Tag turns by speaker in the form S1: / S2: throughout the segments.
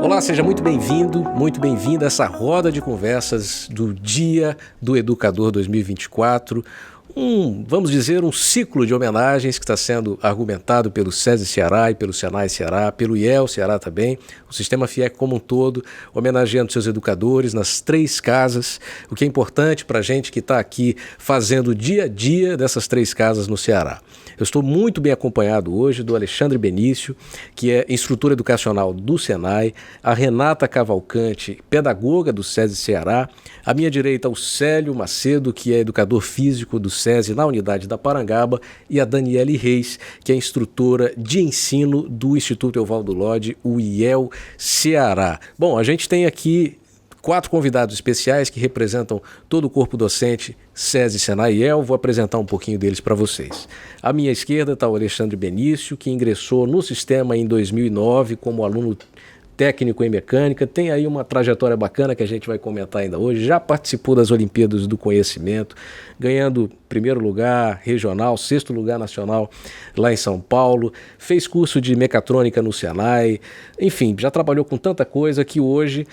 S1: Olá, seja muito bem-vindo, muito bem-vinda a essa roda de conversas do Dia do Educador 2024. Vamos dizer, um ciclo de homenagens que está sendo argumentado pelo SESI Ceará e pelo Senai Ceará, pelo IEL Ceará também, o Sistema FIEC como um todo, homenageando seus educadores nas 3 casas, o que é importante para a gente que está aqui fazendo o dia a dia dessas 3 casas no Ceará. Eu estou muito bem acompanhado hoje do Alexandre Benício, que é instrutor educacional do Senai, a Renata Cavalcante, pedagoga do SESI Ceará, à minha direita o Célio Macedo, que é educador físico do SESI na unidade da Parangaba, e a Daniele Reis, que é instrutora de ensino do Instituto Evaldo Lodge, o IEL Ceará. Bom, a gente tem aqui 4 convidados especiais que representam todo o corpo docente SESI, Senai e IEL. Vou apresentar um pouquinho deles para vocês. À minha esquerda está o Alexandre Benício, que ingressou no sistema em 2009 como aluno técnico em mecânica, tem aí uma trajetória bacana que a gente vai comentar ainda hoje, já participou das Olimpíadas do Conhecimento, ganhando 1º lugar regional, 6º lugar nacional lá em São Paulo, fez curso de mecatrônica no Senai, enfim, já trabalhou com tanta coisa que hoje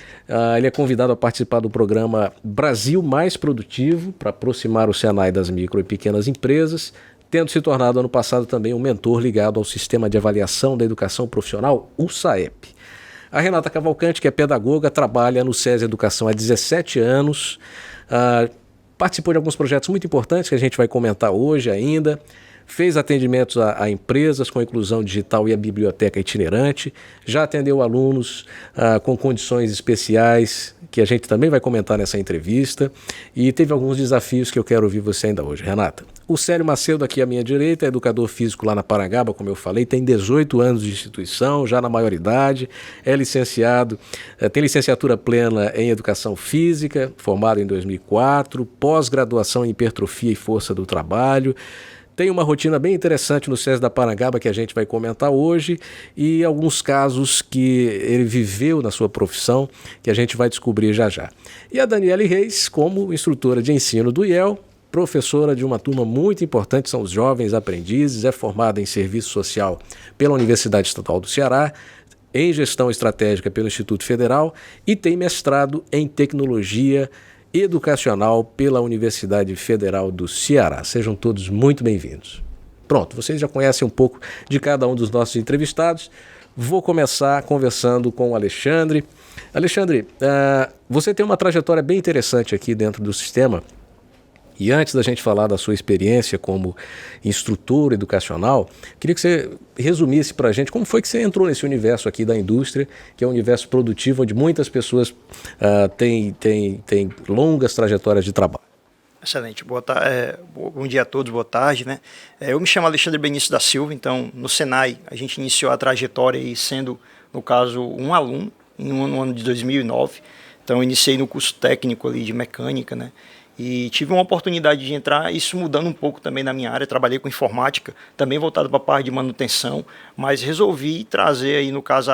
S1: ele é convidado a participar do programa Brasil Mais Produtivo, para aproximar o Senai das micro e pequenas empresas, tendo se tornado ano passado também um mentor ligado ao Sistema de Avaliação da Educação Profissional, o SAEP. A Renata Cavalcante, que é pedagoga, trabalha no SESI Educação há 17 anos, participou de alguns projetos muito importantes que a gente vai comentar hoje ainda, fez atendimentos a empresas com inclusão digital e a biblioteca itinerante, já atendeu alunos com condições especiais, que a gente também vai comentar nessa entrevista, e teve alguns desafios que eu quero ouvir você ainda hoje. Renata. O Célio Macedo, aqui à minha direita, é educador físico lá na Parangaba, como eu falei, tem 18 anos de instituição, já na maioridade, é licenciado, tem licenciatura plena em Educação Física, formado em 2004, pós-graduação em Hipertrofia e Força do Trabalho, tem uma rotina bem interessante no SESI da Parangaba que a gente vai comentar hoje e alguns casos que ele viveu na sua profissão que a gente vai descobrir já já. E a Daniele Reis, como instrutora de ensino do IEL, professora de uma turma muito importante, são os jovens aprendizes, é formada em serviço social pela Universidade Estadual do Ceará, em gestão estratégica pelo Instituto Federal e tem mestrado em tecnologia educacional pela Universidade Federal do Ceará. Sejam todos muito bem-vindos. Pronto, vocês já conhecem um pouco de cada um dos nossos entrevistados. Vou começar conversando com o Alexandre. Alexandre, você tem uma trajetória bem interessante aqui dentro do sistema. E antes da gente falar da sua experiência como instrutor educacional, queria que você resumisse para a gente como foi que você entrou nesse universo aqui da indústria, que é um universo produtivo onde muitas pessoas têm longas trajetórias de trabalho.
S2: Excelente. Bom dia a todos, boa tarde, né? Eu me chamo Alexandre Benício da Silva, então no Senai a gente iniciou a trajetória aí sendo, no caso, um aluno no ano de 2009. Então eu iniciei no curso técnico ali de mecânica, né? E tive uma oportunidade de entrar, isso mudando um pouco também na minha área, trabalhei com informática, também voltado para a parte de manutenção, mas resolvi trazer aí, no caso,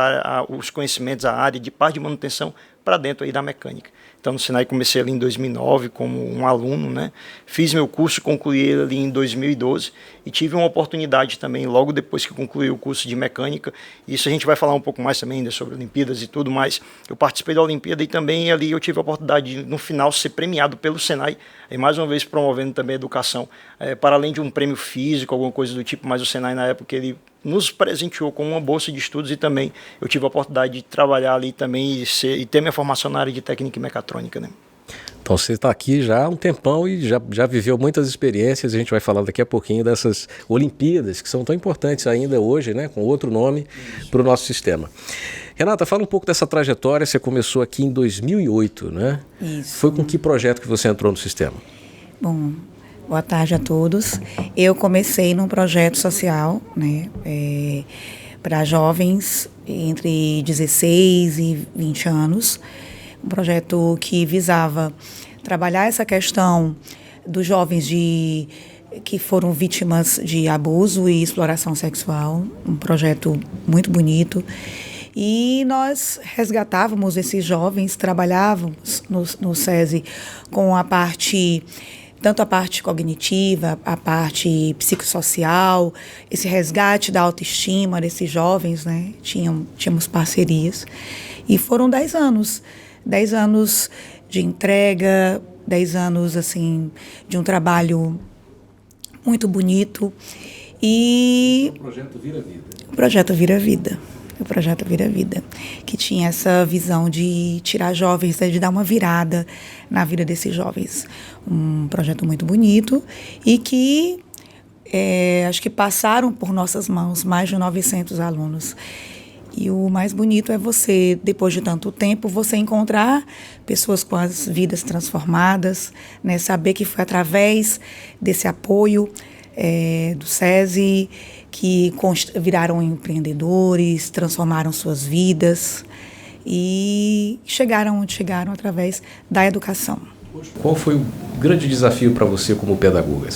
S2: os conhecimentos, a área de parte de manutenção para dentro aí da mecânica. Então, no Senai comecei ali em 2009 como um aluno, né? Fiz meu curso, concluí ele ali em 2012 e tive uma oportunidade também, logo depois que concluí o curso de mecânica. Isso a gente vai falar um pouco mais também ainda sobre Olimpíadas e tudo mais. Eu participei da Olimpíada e também ali eu tive a oportunidade de, no final, ser premiado pelo Senai, e mais uma vez promovendo também a educação, para além de um prêmio físico, alguma coisa do tipo, mas o Senai na época ele nos presenteou com uma bolsa de estudos e também eu tive a oportunidade de trabalhar ali também e ter minha formação na área de técnica e mecatrônica, né?
S1: Então você está aqui já há um tempão e já viveu muitas experiências. A gente vai falar daqui a pouquinho dessas Olimpíadas que são tão importantes ainda hoje, né, com outro nome para o nosso sistema. Renata, fala um pouco dessa trajetória. Você começou aqui em 2008, né?
S3: Isso.
S1: Foi com que projeto que você entrou no sistema?
S3: Bom, boa tarde a todos. Eu comecei num projeto social, né, para jovens entre 16 e 20 anos, um projeto que visava trabalhar essa questão dos jovens que foram vítimas de abuso e exploração sexual, um projeto muito bonito. E nós resgatávamos esses jovens, trabalhávamos no SESI com a parte tanto a parte cognitiva, a parte psicossocial, esse resgate da autoestima desses jovens, né? Tínhamos parcerias. E foram 10 anos. 10 anos de entrega, 10 anos, assim, de um trabalho muito bonito. E
S1: O projeto Vira Vida.
S3: O projeto Vira Vida. O projeto Vira Vida, que tinha essa visão de tirar jovens, de dar uma virada na vida desses jovens. Um projeto muito bonito e que acho que passaram por nossas mãos mais de 900 alunos. E o mais bonito é você, depois de tanto tempo, você encontrar pessoas com as vidas transformadas, né? Saber que foi através desse apoio do SESI que viraram empreendedores, transformaram suas vidas e chegaram onde chegaram através da educação.
S1: Qual foi o grande desafio para você como pedagoga?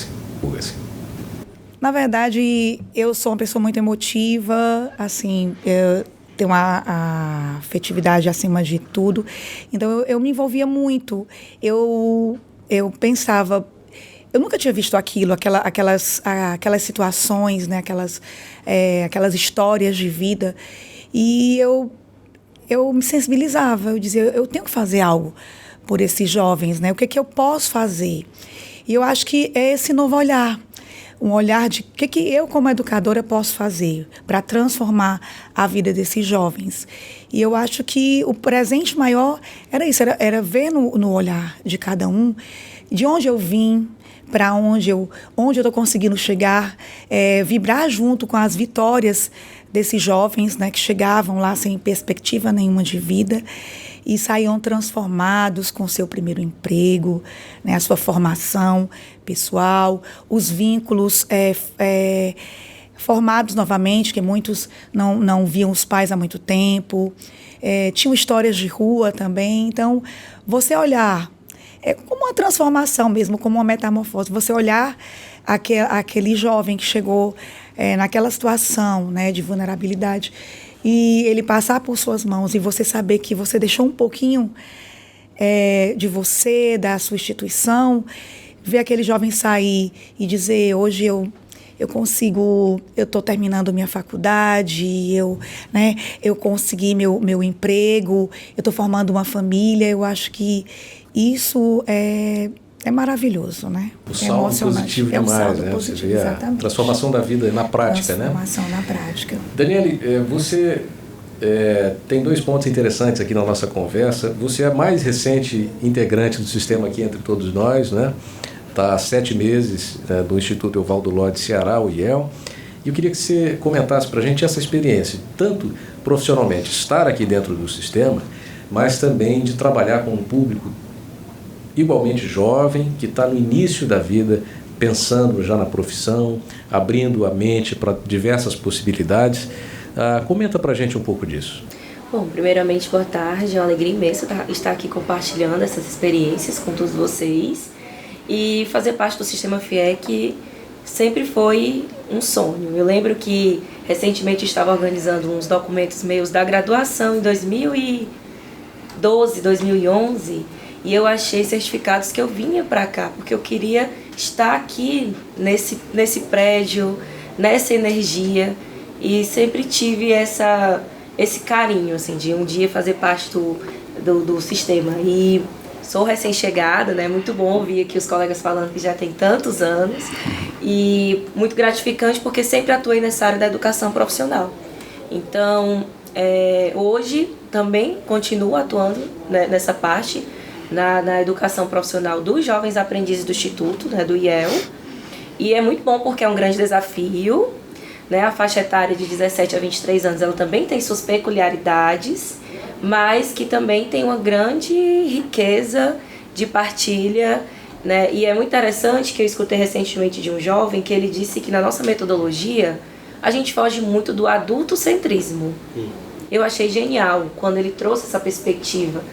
S3: Na verdade, eu sou uma pessoa muito emotiva, assim, eu tenho a afetividade acima de tudo, então eu me envolvia muito. Eu pensava, eu nunca tinha visto aquilo, aquelas situações, né, aquelas histórias de vida, e eu me sensibilizava, eu dizia, eu tenho que fazer algo por esses jovens, né? O que eu posso fazer? E eu acho que é esse novo olhar, um olhar de o que eu, como educadora, posso fazer para transformar a vida desses jovens. E eu acho que o presente maior era isso, era ver no olhar de cada um, de onde eu vim, para onde eu estou conseguindo chegar, vibrar junto com as vitórias desses jovens, né, que chegavam lá sem perspectiva nenhuma de vida e saíam transformados com o seu primeiro emprego, né, a sua formação pessoal, os vínculos formados novamente, que muitos não viam os pais há muito tempo, tinham histórias de rua também. Então, você olhar, como uma transformação mesmo, como uma metamorfose, você olhar aquele jovem que chegou naquela situação, né, de vulnerabilidade, e ele passar por suas mãos e você saber que você deixou um pouquinho de você, da sua instituição, ver aquele jovem sair e dizer, hoje eu estou terminando minha faculdade, eu consegui meu emprego, eu estou formando uma família. Eu acho que isso é maravilhoso, né?
S1: O saldo positivo demais,
S3: saldo
S1: né?
S3: Positivo,
S1: Você vê
S3: exatamente.
S1: A transformação da vida na prática,
S3: transformação na prática.
S1: Daniele, você tem 2 pontos interessantes aqui na nossa conversa. Você é a mais recente integrante do sistema aqui entre todos nós, né? Está há 7 meses do Instituto Evaldo Lodge Ceará, o IEL. E eu queria que você comentasse para a gente essa experiência, tanto profissionalmente, estar aqui dentro do sistema, mas também de trabalhar com um público igualmente jovem, que está no início da vida, pensando já na profissão, abrindo a mente para diversas possibilidades. Comenta para a gente um pouco disso.
S4: Bom, primeiramente, boa tarde. É uma alegria imensa estar aqui compartilhando essas experiências com todos vocês. E fazer parte do Sistema FIEC sempre foi um sonho. Eu lembro que recentemente estava organizando uns documentos meus da graduação em 2012, 2011, e eu achei certificados que eu vinha para cá, porque eu queria estar aqui nesse prédio, nessa energia, e sempre tive esse carinho, assim, de um dia fazer parte do sistema. E sou recém-chegada, né? Muito bom ouvir aqui os colegas falando que já tem tantos anos, e muito gratificante porque sempre atuei nessa área da educação profissional. Então, hoje também continuo atuando, né, nessa parte, na educação profissional dos jovens aprendizes do Instituto, né, do IEL, e é muito bom porque é um grande desafio, né? A faixa etária de 17 a 23 anos, ela também tem suas peculiaridades, mas que também tem uma grande riqueza de partilha, né? E é muito interessante que eu escutei recentemente de um jovem que ele disse que na nossa metodologia a gente foge muito do adultocentrismo. Eu achei genial quando ele trouxe essa perspectiva,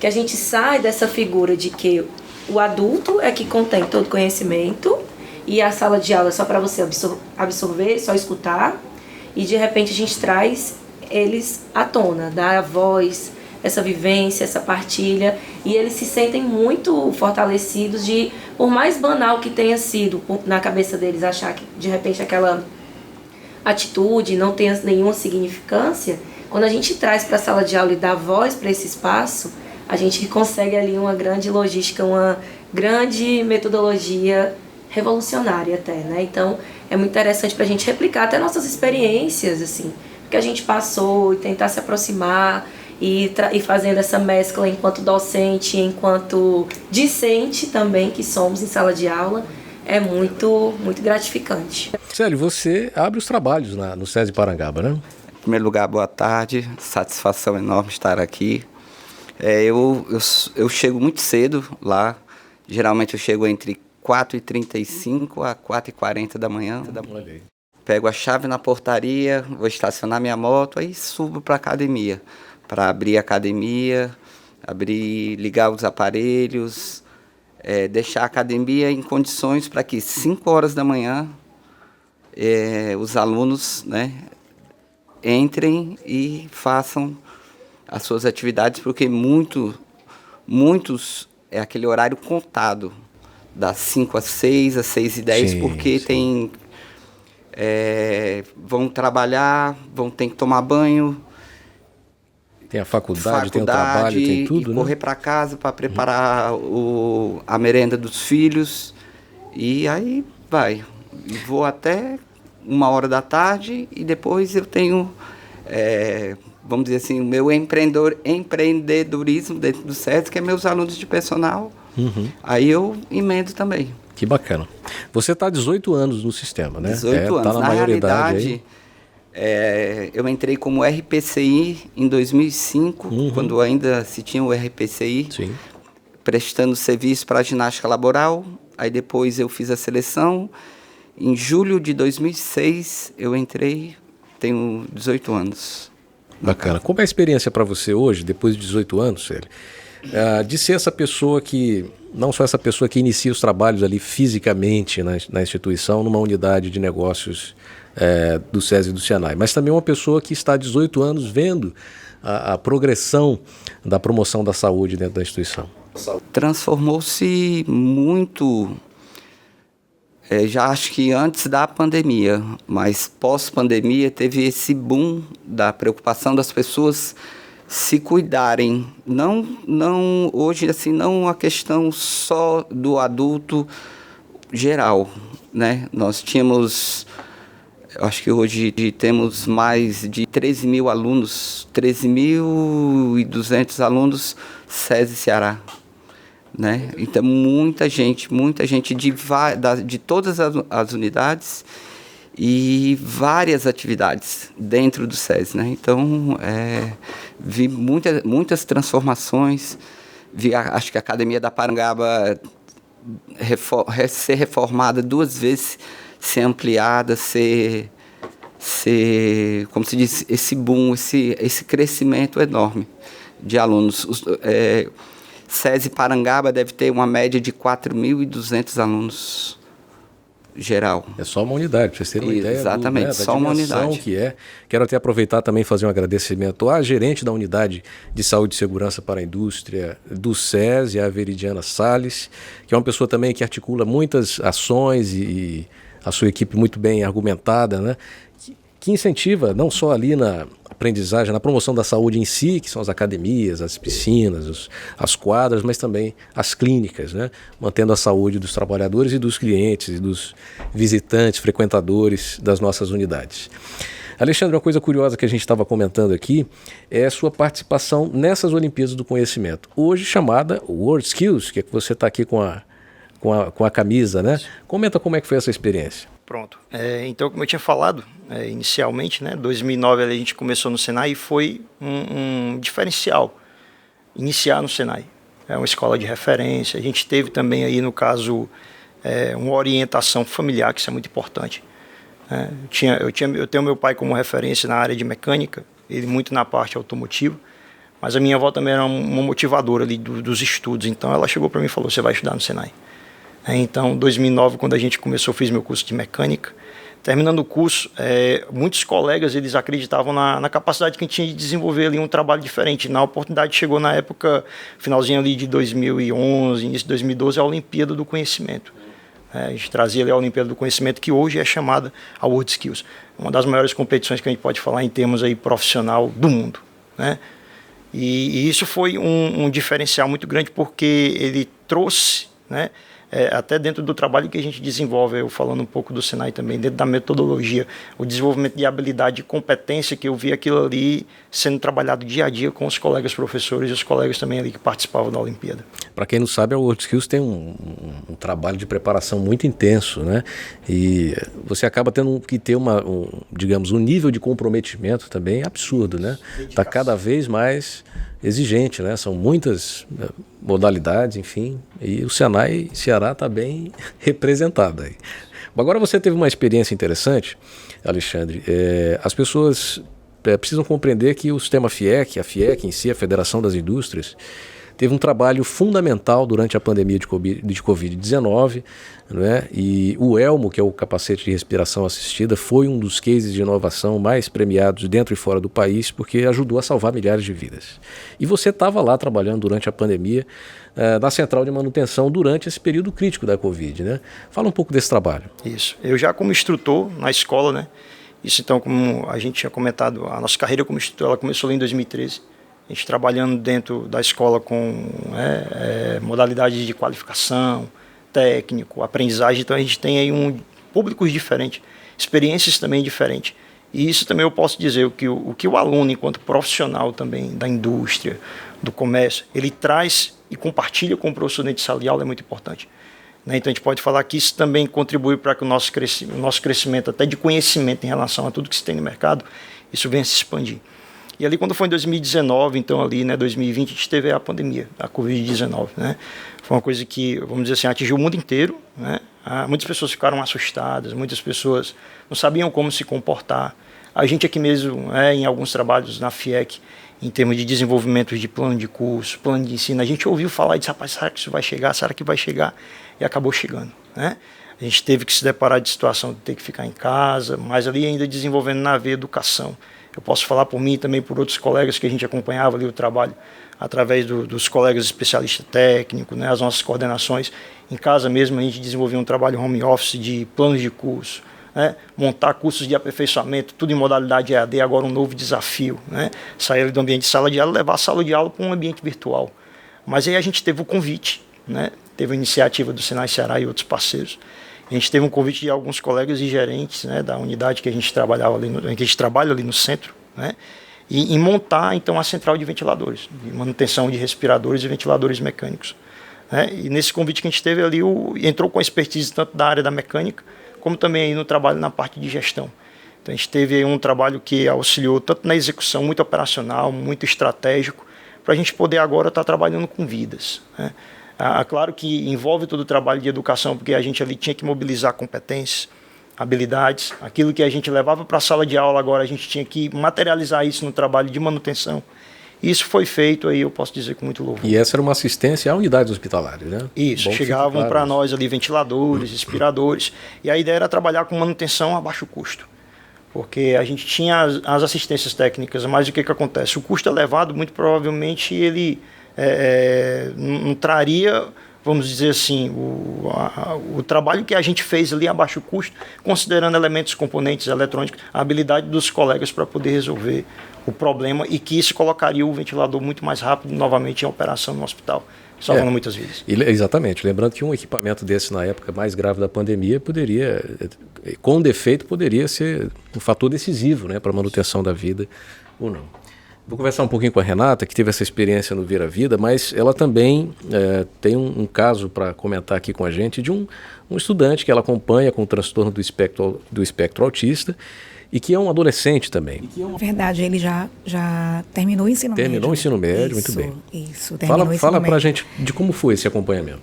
S4: que a gente sai dessa figura de que o adulto é que contém todo conhecimento e a sala de aula é só para você absorver, só escutar, e de repente a gente traz eles à tona, dá a voz, essa vivência, essa partilha, e eles se sentem muito fortalecidos de, por mais banal que tenha sido na cabeça deles, achar que de repente aquela atitude não tenha nenhuma significância, quando a gente traz para a sala de aula e dá voz para esse espaço, a gente consegue ali uma grande logística, uma grande metodologia revolucionária até, né? Então, é muito interessante para a gente replicar até nossas experiências, assim, que a gente passou e tentar se aproximar e fazendo essa mescla enquanto docente, enquanto discente também, que somos em sala de aula, é muito, muito gratificante.
S1: Célio, você abre os trabalhos no SESI Parangaba, né?
S5: Em primeiro lugar, boa tarde, satisfação enorme estar aqui. Eu chego muito cedo lá, geralmente eu chego entre 4h35 a 4h40 da manhã. Pego a chave na portaria, vou estacionar minha moto, aí subo para a academia, para abrir a academia, ligar os aparelhos, deixar a academia em condições para que 5 horas da manhã os alunos, né, entrem e façam as suas atividades, porque muitos é aquele horário contado, das 5 às 6, às 6h10, porque sim. Vão trabalhar, vão ter que tomar banho.
S1: Tem a faculdade, tem o trabalho, tem tudo,
S5: e
S1: né?
S5: Correr para casa para preparar a merenda dos filhos. E aí vai. Vou até 1h da tarde e depois eu tenho, vamos dizer assim, o meu empreendedorismo dentro do SESI, que é meus alunos de personal. Aí eu emendo também.
S1: Que bacana. Você está há 18 anos no sistema, né?
S5: 18 anos.
S1: Tá na maioridade
S5: aí. Eu entrei como RPCI em 2005, quando ainda se tinha o RPCI,
S1: sim,
S5: prestando serviço para a ginástica laboral. Aí depois eu fiz a seleção. Em julho de 2006 eu entrei, tenho 18 anos.
S1: Bacana. Como é a experiência para você hoje, depois de 18 anos, Célio, de ser essa pessoa que, não só essa pessoa que inicia os trabalhos ali fisicamente na instituição, numa unidade de negócios do SESI e do Senai, mas também uma pessoa que está há 18 anos vendo a progressão da promoção da saúde dentro da instituição?
S5: Transformou-se muito, já acho que antes da pandemia, mas pós-pandemia teve esse boom da preocupação das pessoas se cuidarem. Não hoje, assim, não a questão só do adulto geral, né? Nós tínhamos, acho que hoje temos mais de 13.000 alunos, 13.200 alunos SESI Ceará, né? Então muita gente de todas as unidades e várias atividades dentro do SESI, né? Então vi muitas transformações, acho que a Academia da Parangaba ser reformada 2 vezes, ser ampliada, como se diz, esse boom, esse crescimento enorme de alunos. SESI Parangaba deve ter uma média de 4.200 alunos geral.
S1: É só uma unidade, para vocês terem uma ideia.
S5: Exatamente,
S1: da
S5: só uma unidade.
S1: Que é. Quero até aproveitar também e fazer um agradecimento à gerente da Unidade de Saúde e Segurança para a Indústria do SESI, a Veridiana Salles, que é uma pessoa também que articula muitas ações e a sua equipe muito bem argumentada, né? Que incentiva não só ali na aprendizagem, na promoção da saúde em si, que são as academias, as piscinas, as quadras, mas também as clínicas, né? Mantendo a saúde dos trabalhadores e dos clientes e dos visitantes, frequentadores das nossas unidades. Alexandre, uma coisa curiosa que a gente estava comentando aqui é a sua participação nessas Olimpíadas do Conhecimento, hoje chamada World Skills, que é que você está aqui com a camisa, né? Comenta como é que foi essa experiência.
S2: Pronto. Então, como eu tinha falado inicialmente, né, 2009 a gente começou no Senai e foi um diferencial iniciar no Senai. É uma escola de referência. A gente teve também aí, no caso, uma orientação familiar, que isso é muito importante. Eu tenho meu pai como referência na área de mecânica, ele muito na parte automotiva, mas a minha avó também era uma motivadora ali dos estudos. Então, ela chegou para mim e falou: você vai estudar no Senai. Então, em 2009, quando a gente começou, eu fiz meu curso de mecânica. Terminando o curso, muitos colegas eles acreditavam na capacidade que a gente tinha de desenvolver ali um trabalho diferente. Na oportunidade chegou na época, finalzinho ali de 2011, início de 2012, a Olimpíada do Conhecimento. A gente trazia ali a Olimpíada do Conhecimento, que hoje é chamada a World Skills. Uma das maiores competições que a gente pode falar em termos aí profissional do mundo, né? E isso foi um diferencial muito grande, porque ele trouxe, né, até dentro do trabalho que a gente desenvolve, eu falando um pouco do Senai também, dentro da metodologia, o desenvolvimento de habilidade e competência, que eu vi aquilo ali sendo trabalhado dia a dia com os colegas professores e os colegas também ali que participavam da Olimpíada.
S1: Para quem não sabe, a World Skills tem um trabalho de preparação muito intenso, né? E você acaba tendo que ter digamos, um nível de comprometimento também absurdo, né? Está cada vez mais exigente, né? São muitas modalidades, enfim, e o Senai Ceará está bem representado aí. Agora você teve uma experiência interessante, Alexandre. As pessoas precisam compreender que o sistema FIEC, a FIEC em si, a Federação das Indústrias, teve um trabalho fundamental durante a pandemia de Covid-19, né? E o ELMO, que é o capacete de respiração assistida, foi um dos cases de inovação mais premiados dentro e fora do país, porque ajudou a salvar milhares de vidas. E você estava lá trabalhando durante a pandemia, na central de manutenção, durante esse período crítico da Covid, né? Fala um pouco desse trabalho.
S2: Isso. Eu já como instrutor na escola, né? Isso, então, como a gente tinha comentado, a nossa carreira como instrutor, ela começou lá em 2013. A gente trabalhando dentro da escola com modalidades de qualificação, técnico, aprendizagem. Então a gente tem aí públicos diferentes, experiências também diferentes. E isso também eu posso dizer, o que o aluno, enquanto profissional também da indústria, do comércio, ele traz e compartilha com o professor dentro de sala de aula é muito importante. Né? Então a gente pode falar que isso também contribui para que o nosso crescimento, até de conhecimento em relação a tudo que se tem no mercado, isso venha se expandir. E ali quando foi em 2019, então ali, né, 2020, a gente teve a pandemia, a Covid-19, né? Foi uma coisa que, vamos dizer assim, atingiu o mundo inteiro, né? Muitas pessoas ficaram assustadas, muitas pessoas não sabiam como se comportar. A gente aqui mesmo, em alguns trabalhos na FIEC, em termos de desenvolvimento de plano de curso, plano de ensino, a gente ouviu falar e disse, rapaz, será que isso vai chegar? Será que vai chegar? E acabou chegando, né? A gente teve que se deparar de situação de ter que ficar em casa, mas ali ainda desenvolvendo na veia educação. Eu posso falar por mim e também por outros colegas que a gente acompanhava ali o trabalho através dos colegas especialistas técnicos, né, as nossas coordenações. Em casa mesmo a gente desenvolvia um trabalho home office de planos de curso, né, montar cursos de aperfeiçoamento, tudo em modalidade EAD, agora um novo desafio, né, sair do ambiente de sala de aula e levar a sala de aula para um ambiente virtual. Mas aí a gente teve o convite, né, teve a iniciativa do Senai Ceará e outros parceiros. A gente teve um convite de alguns colegas e gerentes, né, da unidade que a gente trabalhava ali, que a gente trabalha ali no centro, né, e montar então a central de ventiladores, de manutenção de respiradores e ventiladores mecânicos. Né, e nesse convite que a gente teve ali, entrou com expertise tanto da área da mecânica, como também aí no trabalho na parte de gestão. Então a gente teve aí um trabalho que auxiliou tanto na execução, muito operacional, muito estratégico, para a gente poder agora estar trabalhando com vidas, né. Claro que envolve todo o trabalho de educação, porque a gente ali tinha que mobilizar competências, habilidades, aquilo que a gente levava para a sala de aula, agora a gente tinha que materializar isso no trabalho de manutenção. Isso foi feito aí, eu posso dizer, com muito louvor.
S1: E essa era uma assistência a unidades hospitalares, né?
S2: Isso, chegavam para nós ali ventiladores, respiradores, e a ideia era trabalhar com manutenção a baixo custo. Porque a gente tinha as assistências técnicas, mas o que acontece? O custo elevado, muito provavelmente, ele não traria, vamos dizer assim, o trabalho que a gente fez ali a baixo custo, considerando elementos, componentes eletrônicos, a habilidade dos colegas para poder resolver o problema, e que isso colocaria o ventilador muito mais rápido novamente em operação no hospital, salvando muitas vidas.
S1: Exatamente. Lembrando que um equipamento desse na época mais grave da pandemia poderia, com defeito, poderia ser um fator decisivo, né, para a manutenção da vida ou não. Vou conversar um pouquinho com a Renata, que teve essa experiência no Vira Vida, mas ela também tem um caso para comentar aqui com a gente de um estudante que ela acompanha com transtorno do espectro autista e que é um adolescente também.
S3: Na verdade, ele já terminou o ensino médio.
S1: Terminou o ensino médio,
S3: isso,
S1: muito bem.
S3: Isso, terminou o ensino
S1: Fala
S3: médio.
S1: para a gente de como foi esse acompanhamento.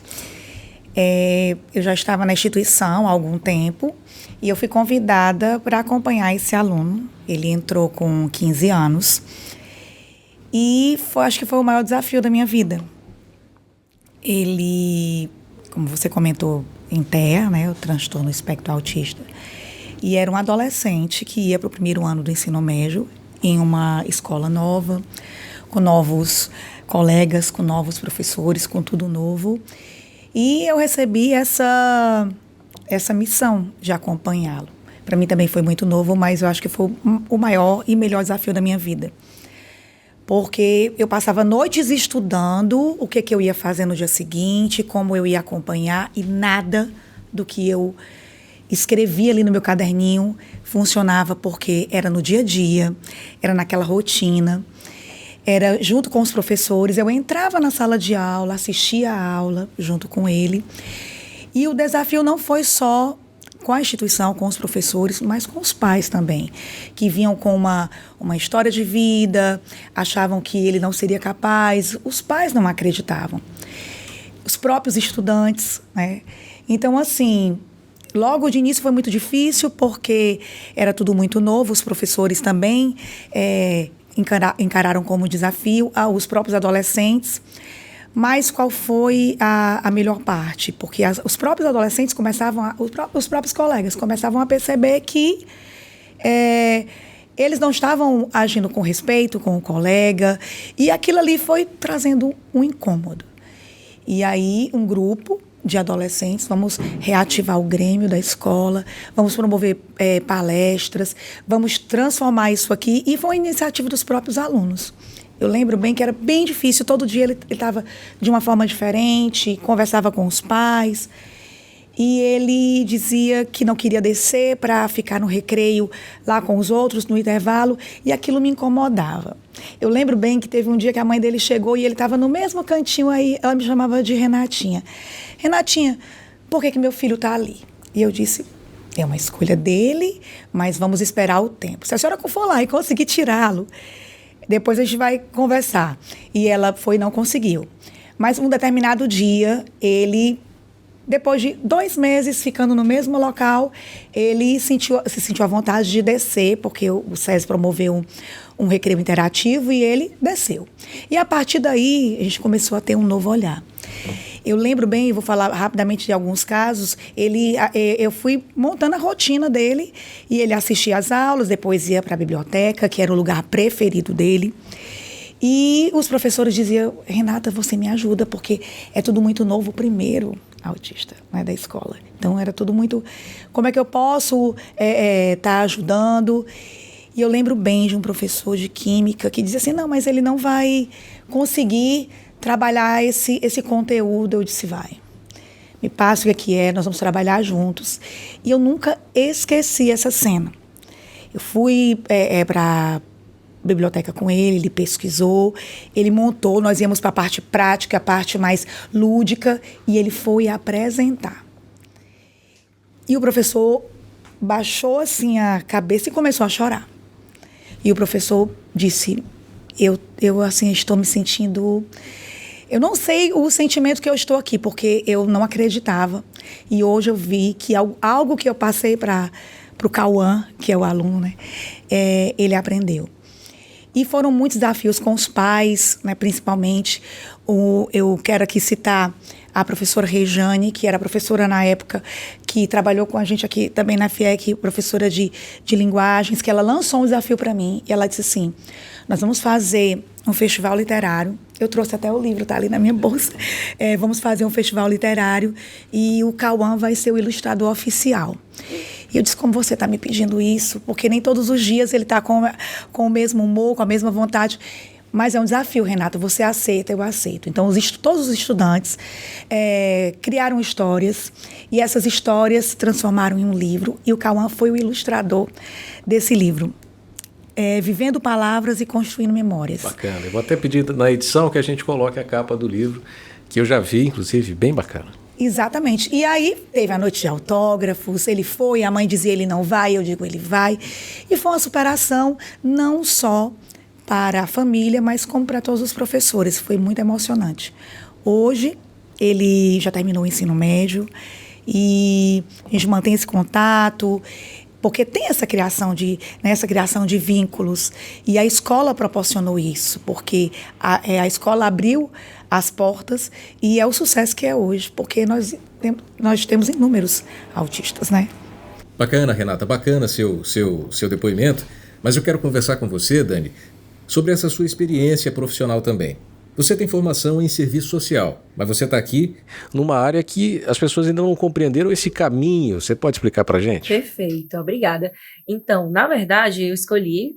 S3: Eu já estava na instituição há algum tempo e eu fui convidada para acompanhar esse aluno. Ele entrou com 15 anos. E acho que foi o maior desafio da minha vida. Ele, como você comentou, em TEA, né, o transtorno espectro autista, E era um adolescente que ia para o primeiro ano do ensino médio, em uma escola nova, com novos colegas, com novos professores, com tudo novo. E eu recebi essa missão de acompanhá-lo. Para mim também foi muito novo, mas eu acho que foi o maior e melhor desafio da minha vida. Porque eu passava noites estudando o que eu ia fazer no dia seguinte, como eu ia acompanhar, e nada do que eu escrevia ali no meu caderninho funcionava, porque era no dia a dia, era naquela rotina, era junto com os professores. Eu entrava na sala de aula, assistia a aula junto com ele. E o desafio não foi só com a instituição, com os professores, mas com os pais também, que vinham com uma história de vida, achavam que ele não seria capaz. Os pais não acreditavam. Os próprios estudantes, né? Então, assim, logo de início foi muito difícil, porque era tudo muito novo. Os professores também encararam como desafio, os próprios adolescentes. Mas qual foi a melhor parte? Porque os próprios adolescentes os próprios colegas começavam a perceber que eles não estavam agindo com respeito com o colega, e aquilo ali foi trazendo um incômodo. E aí um grupo de adolescentes, vamos reativar o Grêmio da escola, vamos promover palestras, vamos transformar isso aqui, e foi uma iniciativa dos próprios alunos. Eu lembro bem que era bem difícil, todo dia ele estava de uma forma diferente, conversava com os pais, e ele dizia que não queria descer para ficar no recreio lá com os outros, no intervalo, e aquilo me incomodava. Eu lembro bem que teve um dia que a mãe dele chegou e ele estava no mesmo cantinho, aí ela me chamava de Renatinha. Renatinha, por que meu filho está ali? E eu disse, é uma escolha dele, mas vamos esperar o tempo. Se a senhora for lá e conseguir tirá-lo, depois a gente vai conversar. E ela foi e não conseguiu. Mas um determinado dia, ele, depois de 2 meses ficando no mesmo local, ele se sentiu à vontade de descer, porque o SESI promoveu um recreio interativo, e ele desceu. E a partir daí, a gente começou a ter um novo olhar. Eu lembro bem, vou falar rapidamente de alguns casos, eu fui montando a rotina dele, e ele assistia às aulas, depois ia para a biblioteca, que era o lugar preferido dele. E os professores diziam, Renata, você me ajuda, porque é tudo muito novo, o primeiro autista, né, da escola. Então era tudo muito, como é que eu posso estar ajudando? E eu lembro bem de um professor de química que dizia assim, não, mas ele não vai conseguir trabalhar esse conteúdo. Eu disse, vai, me passa o que é, nós vamos trabalhar juntos. E eu nunca esqueci essa cena. Eu fui para a biblioteca com ele pesquisou, ele montou, nós íamos para a parte prática, a parte mais lúdica, e ele foi apresentar. E o professor baixou assim a cabeça e começou a chorar. E o professor disse, eu assim, estou me sentindo... Eu não sei o sentimento que eu estou aqui, porque eu não acreditava. E hoje eu vi que algo que eu passei para o Cauã, que é o aluno, né, ele aprendeu. E foram muitos desafios com os pais, né, principalmente. Eu quero aqui citar a professora Rejane, que era professora na época, que trabalhou com a gente aqui também na FIEC, professora de linguagens, que ela lançou um desafio para mim. E ela disse assim, nós vamos fazer um festival literário. Eu trouxe até o livro, tá ali na minha bolsa. Vamos fazer um festival literário e o Cauã vai ser o ilustrador oficial. E eu disse, como você está me pedindo isso? Porque nem todos os dias ele está com o mesmo humor, com a mesma vontade. Mas é um desafio, Renata, você aceita, eu aceito. Então, todos os estudantes criaram histórias, e essas histórias se transformaram em um livro, e o Cauã foi o ilustrador desse livro. Vivendo palavras e construindo memórias.
S1: Bacana. Eu vou até pedir na edição que a gente coloque a capa do livro, que eu já vi, inclusive, bem bacana.
S3: Exatamente. E aí teve a noite de autógrafos, ele foi, a mãe dizia ele não vai, eu digo ele vai. E foi uma superação não só para a família, mas como para todos os professores. Foi muito emocionante. Hoje, ele já terminou o ensino médio e a gente mantém esse contato, porque tem essa criação de vínculos, e a escola proporcionou isso, porque a escola abriu as portas e é o sucesso que é hoje, porque nós temos inúmeros autistas, né?
S1: Bacana, Renata, bacana seu depoimento, mas eu quero conversar com você, Dani, sobre essa sua experiência profissional também. Você tem formação em serviço social, mas você está aqui numa área que as pessoas ainda não compreenderam esse caminho. Você pode explicar para a gente?
S4: Perfeito, obrigada. Então, na verdade, eu escolhi,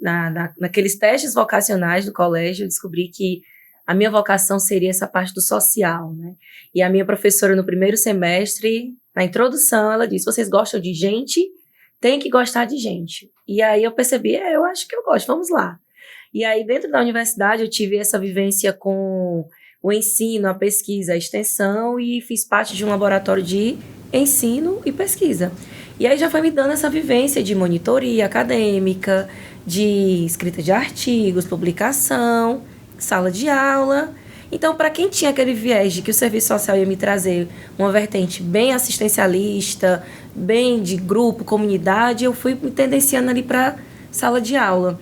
S4: naqueles testes vocacionais do colégio, eu descobri que a minha vocação seria essa parte do social, né? E a minha professora, no primeiro semestre, na introdução, ela disse: vocês gostam de gente? Tem que gostar de gente. E aí eu percebi, eu acho que eu gosto, vamos lá. E aí, dentro da universidade, eu tive essa vivência com o ensino, a pesquisa, a extensão, e fiz parte de um laboratório de ensino e pesquisa. E aí já foi me dando essa vivência de monitoria acadêmica, de escrita de artigos, publicação, sala de aula. Então, para quem tinha aquele viés de que o serviço social ia me trazer uma vertente bem assistencialista, bem de grupo, comunidade, eu fui me tendenciando ali para sala de aula.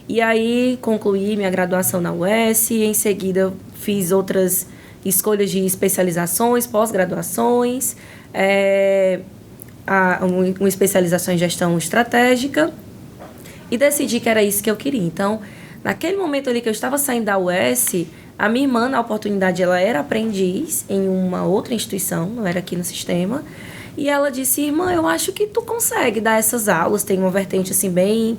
S4: E aí concluí minha graduação na UES, e em seguida fiz outras escolhas de especializações, pós-graduações, uma especialização em gestão estratégica, e decidi que era isso que eu queria. Então, naquele momento ali que eu estava saindo da UES, a minha irmã, na oportunidade, ela era aprendiz em uma outra instituição, não era aqui no sistema, e ela disse: irmã, eu acho que tu consegue dar essas aulas, tem uma vertente assim bem...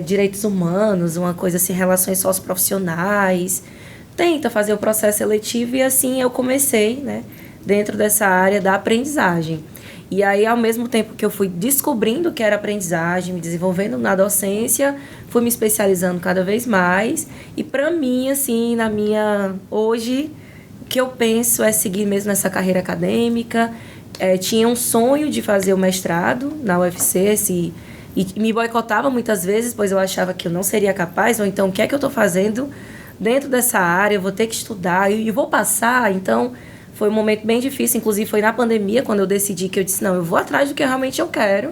S4: direitos humanos, uma coisa assim, relações socioprofissionais, tenta fazer o processo seletivo. E assim eu comecei, né, dentro dessa área da aprendizagem. E aí, ao mesmo tempo que eu fui descobrindo o que era aprendizagem, me desenvolvendo na docência, fui me especializando cada vez mais. E para mim, assim, hoje, o que eu penso é seguir mesmo essa carreira acadêmica. Tinha um sonho de fazer o mestrado na UFC, e me boicotava muitas vezes, pois eu achava que eu não seria capaz, ou então o que é que eu estou fazendo dentro dessa área, eu vou ter que estudar e vou passar. Então foi um momento bem difícil, inclusive foi na pandemia quando eu decidi, que eu disse: não, eu vou atrás do que realmente eu quero,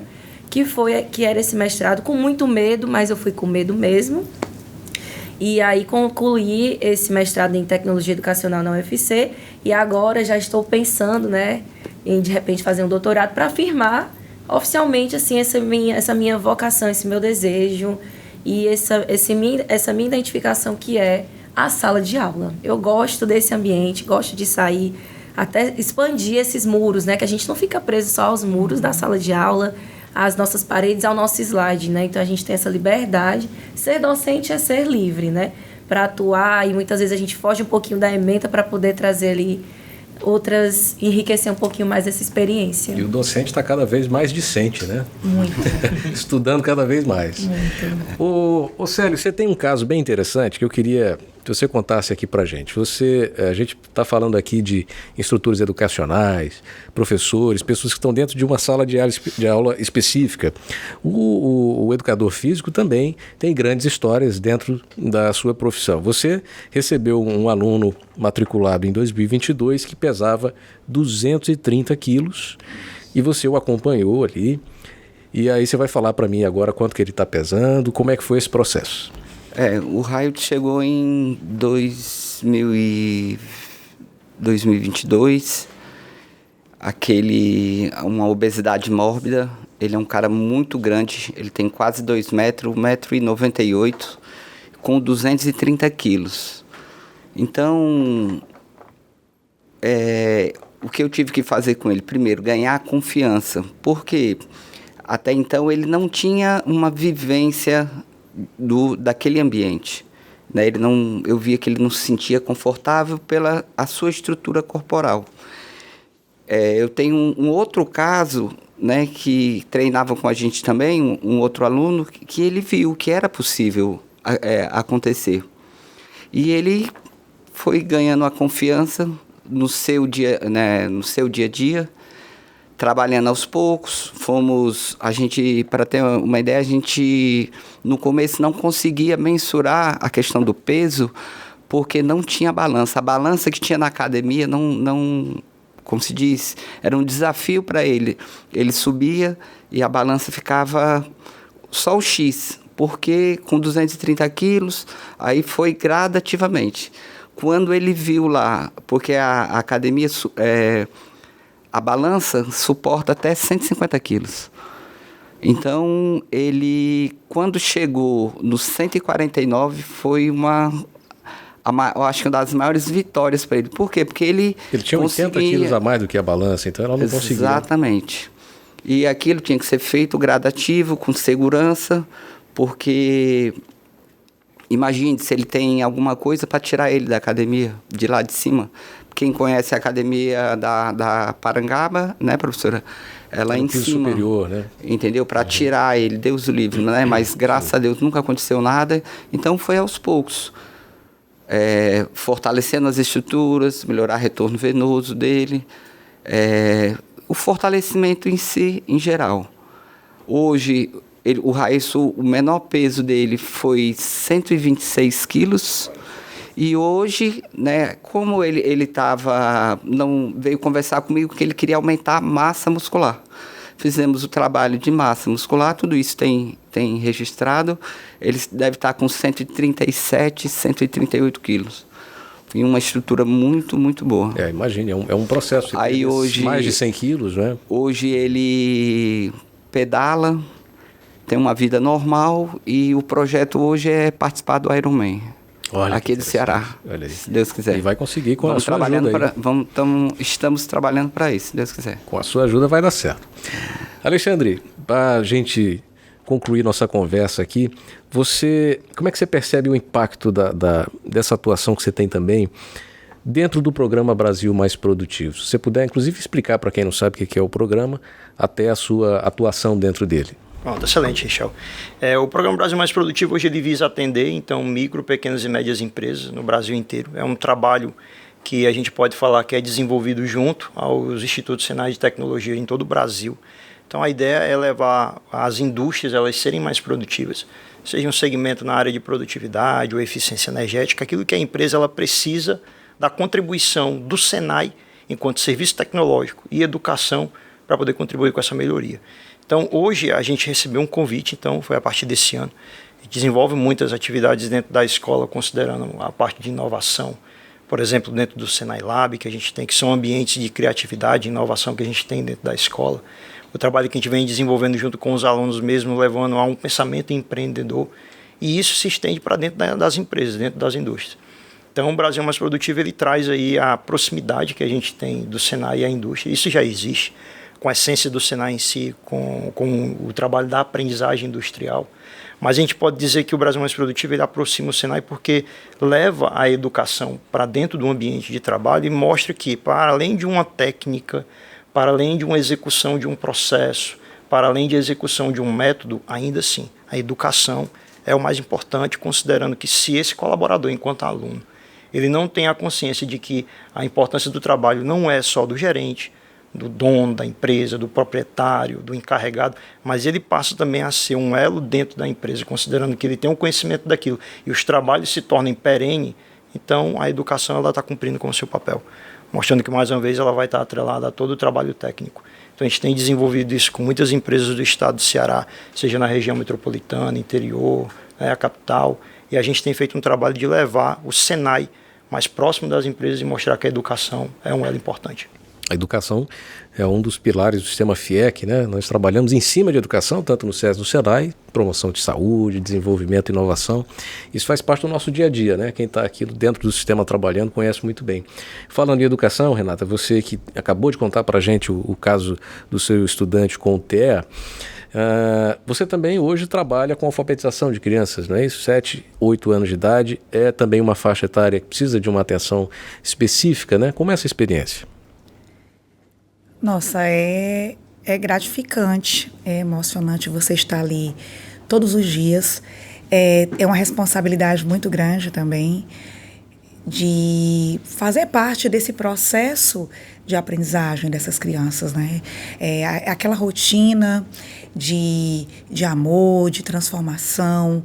S4: que era esse mestrado, com muito medo, mas eu fui com medo mesmo. E aí concluí esse mestrado em tecnologia educacional na UFC, e agora já estou pensando, né, em de repente fazer um doutorado para afirmar oficialmente assim essa minha vocação, esse meu desejo e essa minha identificação, que é a sala de aula. Eu gosto desse ambiente, gosto de sair, até expandir esses muros, né, que a gente não fica preso só aos muros da sala de aula, às nossas paredes, ao nosso slide, né? Então a gente tem essa liberdade. Ser docente é ser livre, né, para atuar, e muitas vezes a gente foge um pouquinho da ementa para poder trazer ali enriquecer um pouquinho mais essa experiência.
S1: E o docente está cada vez mais discente, né?
S4: Muito.
S1: Estudando cada vez mais.
S4: Muito.
S1: Ô Célio, você tem um caso bem interessante que eu queria que você contasse aqui pra gente. A gente está falando aqui de instrutores educacionais, professores, pessoas que estão dentro de uma sala de aula específica. O educador físico também tem grandes histórias dentro da sua profissão. Você recebeu um aluno matriculado em 2022 que pesava 230 quilos e você o acompanhou ali. E aí você vai falar para mim agora quanto que ele está pesando, como é que foi esse processo?
S5: O Raio chegou em 2022, uma obesidade mórbida. Ele é um cara muito grande, ele tem quase 2 metros, 1,98 m, com 230 quilos. Então, o que eu tive que fazer com ele? Primeiro, ganhar confiança, porque até então ele não tinha uma vivência daquele ambiente, né? Eu via que ele não se sentia confortável pela a sua estrutura corporal. Eu tenho um outro caso, né, que treinava com a gente também, um outro aluno, que ele viu que era possível acontecer. E ele foi ganhando a confiança no seu dia, né, no seu dia a dia, trabalhando aos poucos. Para ter uma ideia, a gente no começo não conseguia mensurar a questão do peso, porque não tinha balança. A balança que tinha na academia não, como se diz, era um desafio para ele. Ele subia e a balança ficava só o X, porque com 230 quilos, aí foi gradativamente. Quando ele viu lá, porque a academia... a balança suporta até 150 quilos. Então, ele, quando chegou no 149, foi eu acho que uma das maiores vitórias para ele. Por quê? Porque ele
S1: tinha 80 quilos a mais do que a balança, então ela não conseguia.
S5: Exatamente. E aquilo tinha que ser feito gradativo, com segurança, porque imagine se ele tem alguma coisa para tirar ele da academia, de lá de cima. Quem conhece a academia da Parangaba, né, professora? Ela em cima,
S1: superior, né?
S5: Entendeu? Para tirar ele, Deus o livre, né? Mas graças a Deus nunca aconteceu nada. Então foi aos poucos. Fortalecendo as estruturas, melhorar o retorno venoso dele, o fortalecimento em si, em geral. Hoje, o Raísso, o menor peso dele foi 126 quilos. E hoje, né, como ele não veio conversar comigo que ele queria aumentar a massa muscular. Fizemos o trabalho de massa muscular, tudo isso tem registrado. Ele deve estar com 137, 138 quilos. E uma estrutura muito, muito boa.
S1: Imagine, é um processo.
S5: Aí hoje,
S1: mais de 100 quilos, né?
S5: Hoje ele pedala, tem uma vida normal e o projeto hoje é participar do Ironman. Aqui do Ceará, se Deus quiser.
S1: E vai conseguir com a sua ajuda aí.
S5: Estamos trabalhando para isso, se Deus quiser.
S1: Com a sua ajuda vai dar certo. Alexandre, para a gente concluir nossa conversa aqui, como é que você percebe o impacto dessa atuação que você tem também dentro do programa Brasil Mais Produtivo? Se você puder, inclusive, explicar para quem não sabe o que é o programa, até a sua atuação dentro dele.
S2: Pronto, excelente, Richel. O Programa Brasil Mais Produtivo hoje ele visa atender, então, micro, pequenas e médias empresas no Brasil inteiro. É um trabalho que a gente pode falar que é desenvolvido junto aos Institutos Senai de Tecnologia em todo o Brasil. Então, a ideia é levar as indústrias elas serem mais produtivas, seja um segmento na área de produtividade ou eficiência energética, aquilo que a empresa ela precisa da contribuição do Senai enquanto serviço tecnológico e educação para poder contribuir com essa melhoria. Então, hoje a gente recebeu um convite, então foi a partir desse ano. A gente desenvolve muitas atividades dentro da escola, considerando a parte de inovação. Por exemplo, dentro do Senai Lab, que a gente tem, que são ambientes de criatividade e inovação que a gente tem dentro da escola. O trabalho que a gente vem desenvolvendo junto com os alunos mesmo, levando a um pensamento empreendedor. E isso se estende para dentro das empresas, dentro das indústrias. Então, o Brasil Mais Produtivo, ele traz aí a proximidade que a gente tem do Senai e a indústria. Isso já existe, com a essência do Senai em si, com o trabalho da aprendizagem industrial. Mas a gente pode dizer que o Brasil Mais Produtivo ele aproxima o Senai porque leva a educação para dentro do ambiente de trabalho e mostra que, para além de uma técnica, para além de uma execução de um processo, para além de execução de um método, ainda assim, a educação é o mais importante, considerando que se esse colaborador, enquanto aluno, ele não tem a consciência de que a importância do trabalho não é só do gerente, do dono da empresa, do proprietário, do encarregado, mas ele passa também a ser um elo dentro da empresa, considerando que ele tem um conhecimento daquilo e os trabalhos se tornem perenes, então a educação ela está cumprindo com o seu papel, mostrando que mais uma vez ela vai estar atrelada a todo o trabalho técnico. Então a gente tem desenvolvido isso com muitas empresas do estado do Ceará, seja na região metropolitana, interior, a capital, e a gente tem feito um trabalho de levar o Senai mais próximo das empresas e mostrar que a educação é um elo importante.
S1: A educação é um dos pilares do sistema FIEC, né? Nós trabalhamos em cima de educação, tanto no SES e no SENAI, promoção de saúde, desenvolvimento e inovação. Isso faz parte do nosso dia a dia, né? Quem está aqui dentro do sistema trabalhando conhece muito bem. Falando em educação, Renata, você que acabou de contar para a gente o caso do seu estudante com o TEA, você também hoje trabalha com alfabetização de crianças, não é isso? 7, 8 anos de idade, é também uma faixa etária que precisa de uma atenção específica, né? Como é essa experiência?
S3: Nossa, é gratificante, é emocionante você estar ali todos os dias. É uma responsabilidade muito grande também de fazer parte desse processo de aprendizagem dessas crianças, né? Aquela rotina de amor, de transformação,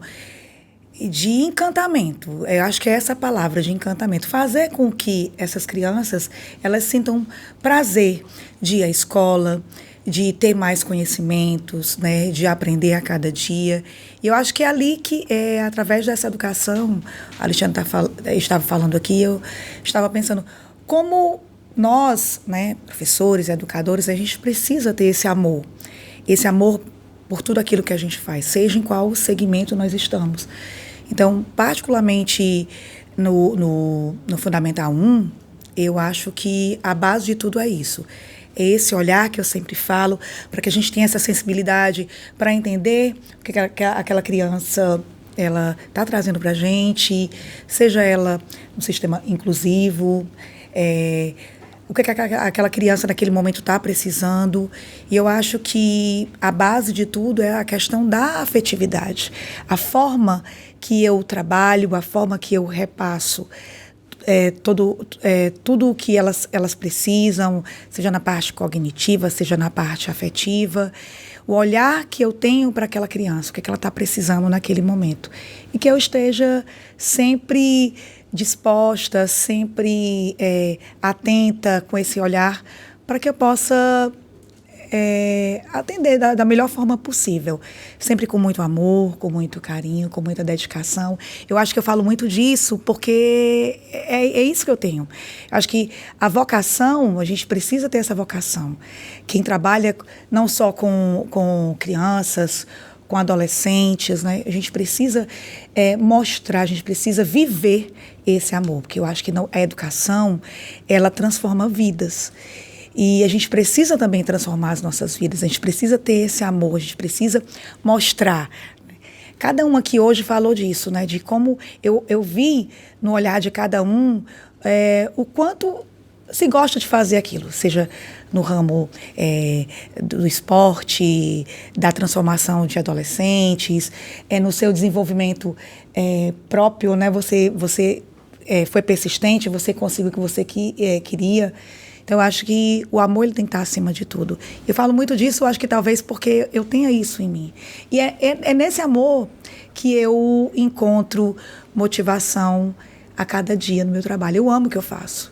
S3: de encantamento. Eu acho que é essa palavra, de encantamento. Fazer com que essas crianças, elas sintam prazer de ir à escola, de ter mais conhecimentos, né, de aprender a cada dia. E eu acho que é ali que, através dessa educação, a Alexandre estava falando aqui, eu estava pensando como nós, né, professores, educadores, a gente precisa ter esse amor por tudo aquilo que a gente faz, seja em qual segmento nós estamos. Então, particularmente no Fundamental 1, eu acho que a base de tudo é isso. É esse olhar que eu sempre falo, para que a gente tenha essa sensibilidade para entender o que aquela criança ela está trazendo para a gente, seja ela um sistema inclusivo, o que aquela criança naquele momento está precisando. E eu acho que a base de tudo é a questão da afetividade. A forma que eu trabalho, a forma que eu repasso tudo o que elas precisam, seja na parte cognitiva, seja na parte afetiva, o olhar que eu tenho para aquela criança, o que ela está precisando naquele momento. E que eu esteja sempre disposta, sempre atenta com esse olhar, para que eu possa atender da melhor forma possível, sempre com muito amor, com muito carinho, com muita dedicação. Eu acho que eu falo muito disso porque é isso que eu tenho. Eu acho que a vocação, a gente precisa ter essa vocação. Quem trabalha não só com crianças, com adolescentes, né? A gente precisa mostrar, a gente precisa viver esse amor, porque eu acho que a educação, ela transforma vidas. E a gente precisa também transformar as nossas vidas, a gente precisa ter esse amor, a gente precisa mostrar. Cada um aqui hoje falou disso, né? De como eu vi no olhar de cada um o quanto se gosta de fazer aquilo, seja no ramo do esporte, da transformação de adolescentes, no seu desenvolvimento próprio, né? Você foi persistente, você conseguiu o que você queria. Então, eu acho que o amor ele tem que estar acima de tudo. Eu falo muito disso, eu acho que talvez porque eu tenha isso em mim. E é nesse amor que eu encontro motivação a cada dia no meu trabalho. Eu amo o que eu faço.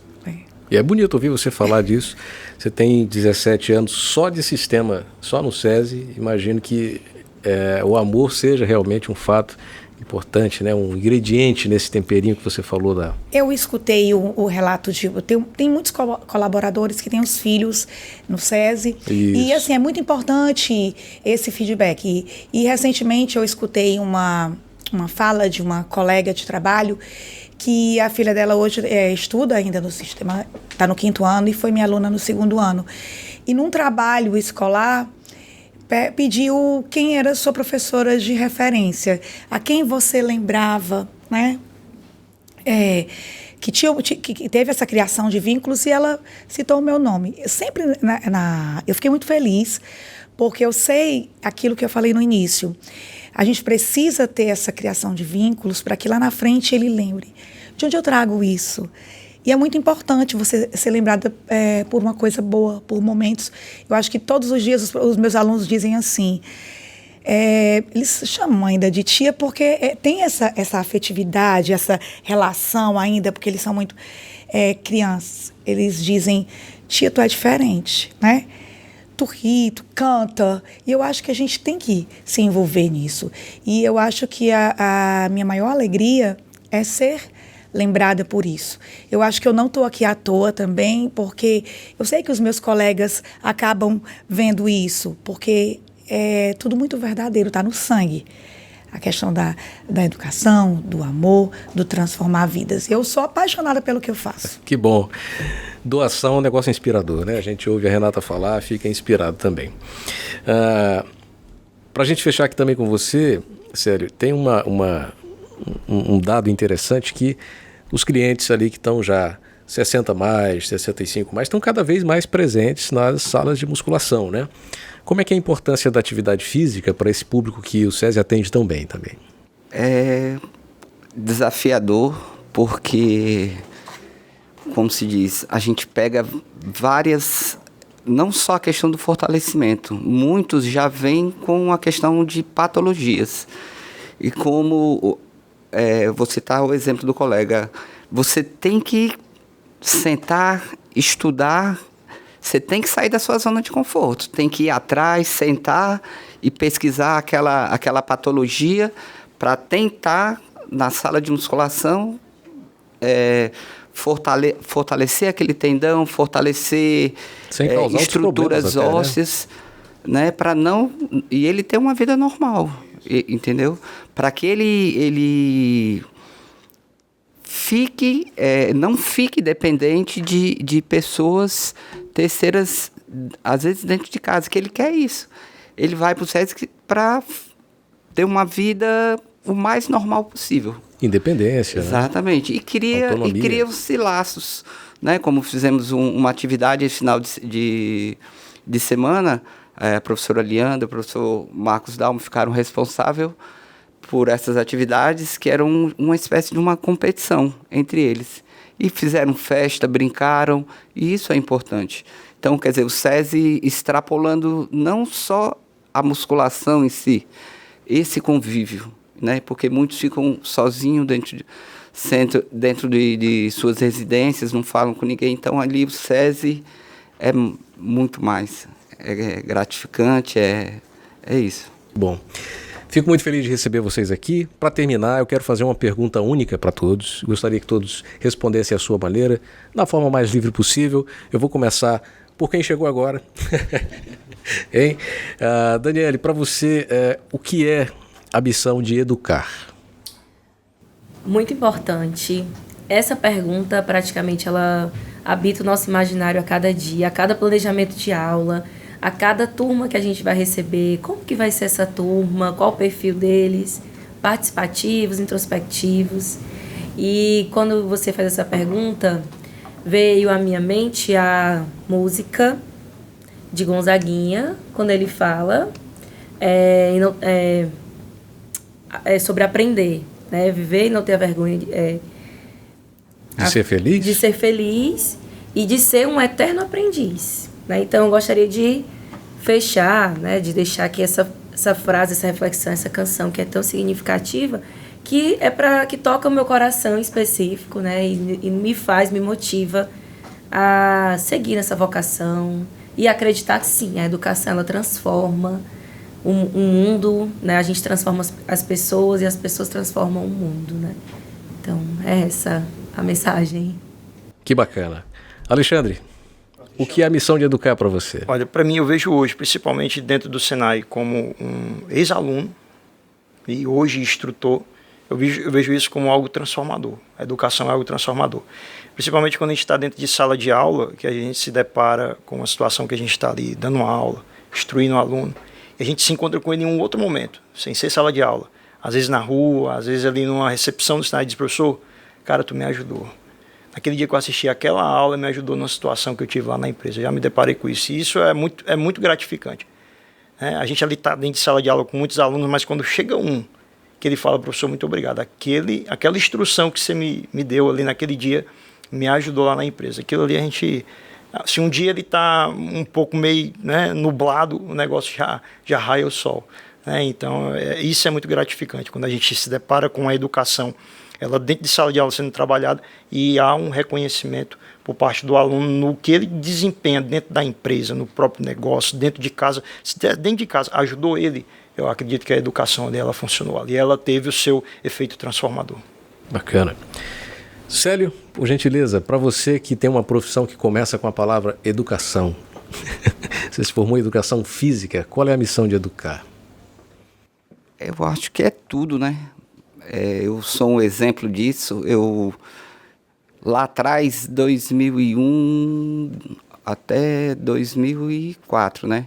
S1: E é bonito ouvir você falar disso. Você tem 17 anos só de sistema, só no SESI. Imagino que o amor seja realmente um fato importante, né? Um ingrediente nesse temperinho que você falou da...
S3: Eu escutei o relato de... Tem muitos colaboradores que têm os filhos no SESI. Isso. E, assim, é muito importante esse feedback. E recentemente eu escutei uma fala de uma colega de trabalho que a filha dela hoje estuda ainda no sistema, está no 5º ano e foi minha aluna no 2º ano. E num trabalho escolar... pediu quem era sua professora de referência, a quem você lembrava, né? Que teve essa criação de vínculos, e ela citou o meu nome. Eu fiquei muito feliz, porque eu sei aquilo que eu falei no início. A gente precisa ter essa criação de vínculos para que lá na frente ele lembre. De onde eu trago isso? E é muito importante você ser lembrada por uma coisa boa, por momentos. Eu acho que todos os dias os meus alunos dizem assim, eles chamam ainda de tia porque tem essa afetividade, essa relação ainda, porque eles são muito crianças. Eles dizem, tia, tu é diferente, né? Tu ri, tu canta. E eu acho que a gente tem que se envolver nisso. E eu acho que a minha maior alegria é ser lembrada por isso. Eu acho que eu não estou aqui à toa também, porque eu sei que os meus colegas acabam vendo isso, porque é tudo muito verdadeiro, está no sangue. A questão da educação, do amor, do transformar vidas. Eu sou apaixonada pelo que eu faço.
S1: Que bom. Doação é um negócio inspirador, né? A gente ouve a Renata falar, fica inspirado também. Para a gente fechar aqui também com você, Célio, tem um dado interessante que os clientes ali que estão já 60 mais, 65 mais, estão cada vez mais presentes nas salas de musculação, né? Como é que é a importância da atividade física para esse público que o SESI atende tão bem também?
S5: É desafiador porque, como se diz, a gente pega várias... Não só a questão do fortalecimento, muitos já vêm com a questão de patologias. E como... vou citar o exemplo do colega, você tem que sentar, estudar, você tem que sair da sua zona de conforto, tem que ir atrás, sentar e pesquisar aquela patologia para tentar, na sala de musculação, fortalecer aquele tendão, fortalecer estruturas ósseas, né, para não e ele ter uma vida normal, entendeu? Para que ele fique não fique dependente de pessoas terceiras, às vezes dentro de casa, que ele quer isso. Ele vai para o SESC para ter uma vida o mais normal possível.
S1: Independência,
S5: exatamente, né? E cria-se laços, né? Como fizemos uma atividade esse final de semana, a professora Lianda, o professor Marcos Dalmo ficaram responsáveis por essas atividades, que eram uma espécie de uma competição entre eles. E fizeram festa, brincaram, e isso é importante. Então, quer dizer, o SESI extrapolando não só a musculação em si, esse convívio, né? Porque muitos ficam sozinhos dentro de suas residências, não falam com ninguém. Então, ali o SESI é muito mais. É gratificante, é isso.
S1: Bom, fico muito feliz de receber vocês aqui. Para terminar, eu quero fazer uma pergunta única para todos. Gostaria que todos respondessem à sua maneira, da forma mais livre possível. Eu vou começar por quem chegou agora. Hein? Daniele, para você, o que é a missão de educar?
S4: Muito importante. Essa pergunta, praticamente, ela habita o nosso imaginário a cada dia, a cada planejamento de aula, a cada turma que a gente vai receber, como que vai ser essa turma, qual o perfil deles, participativos, introspectivos. E quando você faz essa pergunta, veio à minha mente a música de Gonzaguinha, quando ele fala sobre aprender, né? Viver e não ter a vergonha
S1: de ser feliz?
S4: De ser feliz e de ser um eterno aprendiz, né? Então, eu gostaria de fechar, né? De deixar aqui essa frase, essa reflexão, essa canção que é tão significativa, que que toca o meu coração em específico, né? E me motiva a seguir nessa vocação e acreditar que sim, a educação ela transforma um mundo, né? A gente transforma as pessoas e as pessoas transformam o mundo, né? Então, é essa a mensagem.
S1: Que bacana. Alexandre, o que é a missão de educar para você?
S2: Olha, para mim eu vejo hoje, principalmente dentro do Senai, como um ex-aluno e hoje instrutor, eu vejo isso como algo transformador. A educação é algo transformador. Principalmente quando a gente está dentro de sala de aula, que a gente se depara com uma situação que a gente está ali dando uma aula, instruindo o aluno, e a gente se encontra com ele em um outro momento, sem ser sala de aula. Às vezes na rua, às vezes ali numa recepção do Senai, diz: professor, cara, tu me ajudou. Naquele dia que eu assisti aquela aula, me ajudou numa situação que eu tive lá na empresa. Eu já me deparei com isso. E isso é muito gratificante. A gente ali está dentro de sala de aula com muitos alunos, mas quando chega um, que ele fala: professor, muito obrigado. Aquela instrução que você me deu ali naquele dia, me ajudou lá na empresa. Aquilo ali a gente... Se um dia ele está um pouco meio, né, nublado, o negócio já raia o sol. Então, isso é muito gratificante, quando a gente se depara com a educação, ela dentro de sala de aula sendo trabalhada, e há um reconhecimento por parte do aluno no que ele desempenha dentro da empresa, no próprio negócio, dentro de casa. Se dentro de casa ajudou ele, eu acredito que a educação ali, ela funcionou ali, ela teve o seu efeito transformador.
S1: Bacana. Célio, por gentileza, para você que tem uma profissão que começa com a palavra educação, você se formou em educação física, qual é a missão de educar?
S5: Eu acho que é tudo, né? Eu sou um exemplo disso. Lá atrás, 2001 até 2004, né?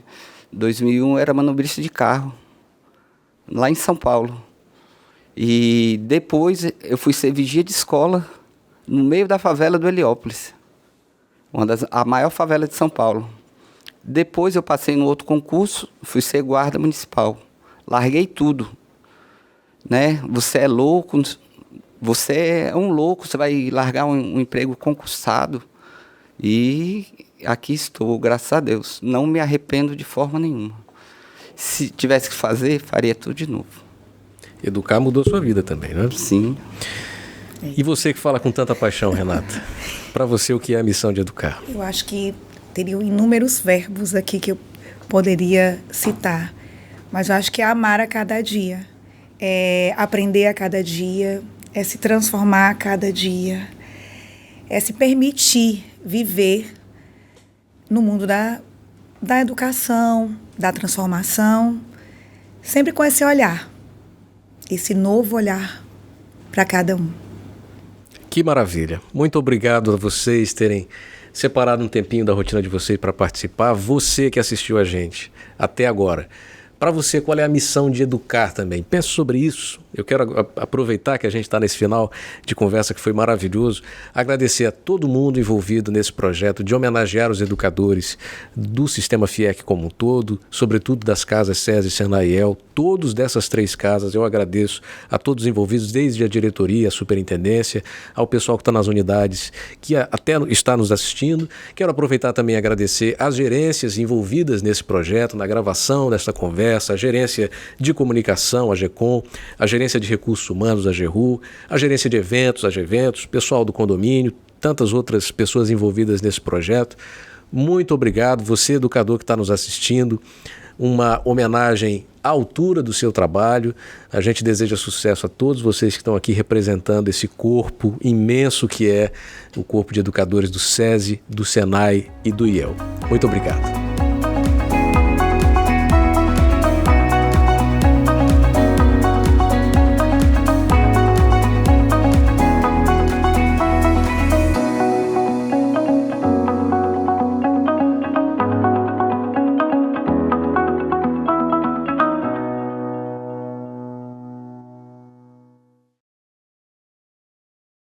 S5: 2001 era manobrista de carro, lá em São Paulo. E depois eu fui ser vigia de escola no meio da favela do Heliópolis, a maior favela de São Paulo. Depois eu passei no outro concurso, fui ser guarda municipal. Larguei tudo, né? Você é louco, você é um louco, você vai largar um emprego concursado. E aqui estou, graças a Deus. Não me arrependo de forma nenhuma. Se tivesse que fazer, faria tudo de novo.
S1: Educar mudou sua vida também, né?
S5: Sim.
S1: E você que fala com tanta paixão, Renata, para você o que é a missão de educar?
S3: Eu acho que teriam inúmeros verbos aqui que eu poderia citar, mas eu acho que é amar a cada dia, é aprender a cada dia, é se transformar a cada dia, é se permitir viver no mundo da educação, da transformação, sempre com esse olhar, esse novo olhar para cada um.
S1: Que maravilha. Muito obrigado a vocês terem separado um tempinho da rotina de vocês para participar. Você que assistiu a gente até agora. Para você, qual é a missão de educar também? Pense sobre isso. Eu quero aproveitar que a gente está nesse final de conversa que foi maravilhoso, agradecer a todo mundo envolvido nesse projeto de homenagear os educadores do Sistema FIEC como um todo, sobretudo das casas SESI e Senaiel, todos dessas 3 casas. Eu agradeço a todos os envolvidos, desde a diretoria, a superintendência, ao pessoal que está nas unidades, que até está nos assistindo. Quero aproveitar também e agradecer às gerências envolvidas nesse projeto, na gravação desta conversa, a gerência de comunicação, a GECOM, a gerência de recursos humanos, a GERU, a gerência de eventos, a GEventos, pessoal do condomínio, tantas outras pessoas envolvidas nesse projeto. Muito obrigado, você educador que está nos assistindo, uma homenagem à altura do seu trabalho. A gente deseja sucesso a todos vocês que estão aqui representando esse corpo imenso que é o corpo de educadores do SESI, do SENAI e do IEL. Muito obrigado.